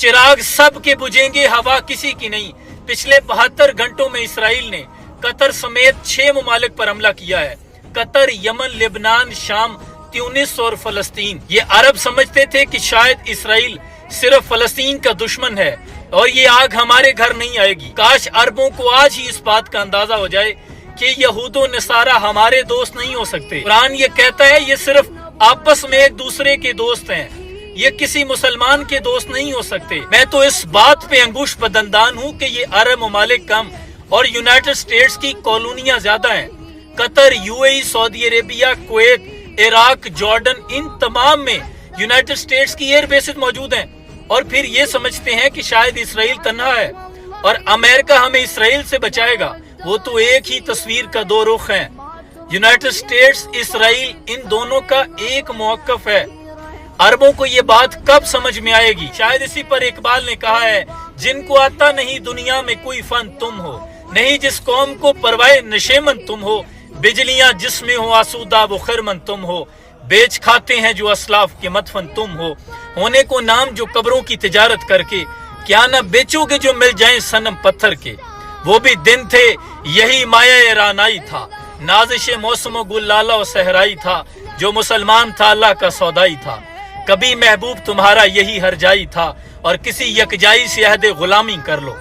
चिराग सब के बुझेंगे, हवा किसी की नहीं। पिछले 72 घंटों में इसराइल ने कतर समेत 6 ममालिक पर हमला किया है। कतर, यमन, लेबनान, शाम, ट्यूनिस और फलस्तीन। ये अरब समझते थे कि शायद इसराइल सिर्फ फलस्तीन का दुश्मन है और ये आग हमारे घर नहीं आएगी। काश अरबों को आज ही इस बात का अंदाजा हो जाए कि यहूदो नसारा हमारे दोस्त नहीं हो सकते। कुरान ये कहता है ये सिर्फ आपस में एक दूसरे के दोस्त हैं, ये किसी मुसलमान के दोस्त नहीं हो सकते। मैं तो इस बात पे अंगुश बदंदान हूँ कि ये अरब ममालिक कम और यूनाइटेड स्टेट्स की कॉलोनियां ज्यादा हैं। Qatar, UAE, Saudi Arabia, Kuwait, Iraq, Jordan, इन तमाम में यूनाइटेड स्टेट्स की एयर बेसेस मौजूद हैं और फिर ये समझते हैं कि शायद इसराइल तन्हा है और अमेरिका हमें इसराइल से बचाएगा। वो तो एक ही तस्वीर का दो रुख है। यूनाइटेड स्टेट्स, इसराइल, इन दोनों का एक मौक़िफ़ है। अरबों को ये बात कब समझ में आएगी? शायद इसी पर इकबाल ने कहा है, जिनको आता नहीं दुनिया में कोई फन तुम हो, नहीं जिस कौम को परवाए नशेमन तुम हो, बिजलियां जिसमें हो आसूदा वो खैरमन तुम हो, बेच खाते हैं जो असलाफ के मदफन तुम हो, होने को नाम जो कब्रों की तिजारत करके, क्या न बेचोगे जो मिल जाए सनम पत्थर के। वो भी दिन थे यही माया रानाई था, नाजिश मौसम गुलाला और सहराई था, जो मुसलमान था अल्लाह का सौदाई था। कभी महबूब तुम्हारा यही हरजाई था और किसी यकजाई से अहद गुलामी कर लो,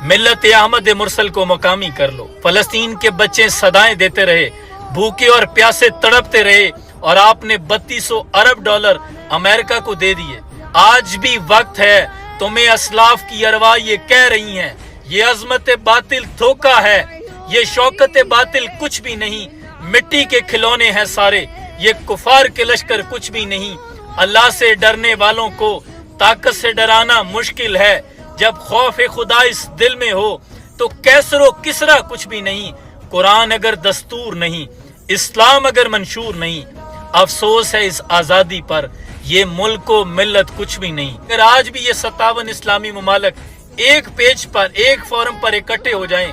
मिल्लत अहमद मुरसल को मकामी कर लो। फलस्तीन के बच्चे सदाएं देते रहे, भूखे और प्यासे तड़पते रहे और आपने 3200 अरब डॉलर अमेरिका को दे दिए। आज भी वक्त है, तुम्हें असलाफ की अरवा ये कह रही हैं, ये अजमत बातिल धोखा है, ये शौकत बातिल कुछ भी नहीं, मिट्टी के खिलौने हैं सारे, ये कुफार के लश्कर कुछ भी नहीं। अल्लाह से डरने वालों को ताकत से डराना मुश्किल है, जब खौफ खुदा इस दिल में हो तो कैसरो किसरा कुछ भी नहीं। कुरान अगर दस्तूर नहीं, इस्लाम अगर मंशूर नहीं, अफसोस है इस आज़ादी पर, ये मुल्क को मिल्लत कुछ भी नहीं। अगर आज भी ये 57 इस्लामी ममालिक एक पेज पर, एक फोरम पर इकट्ठे हो जाएं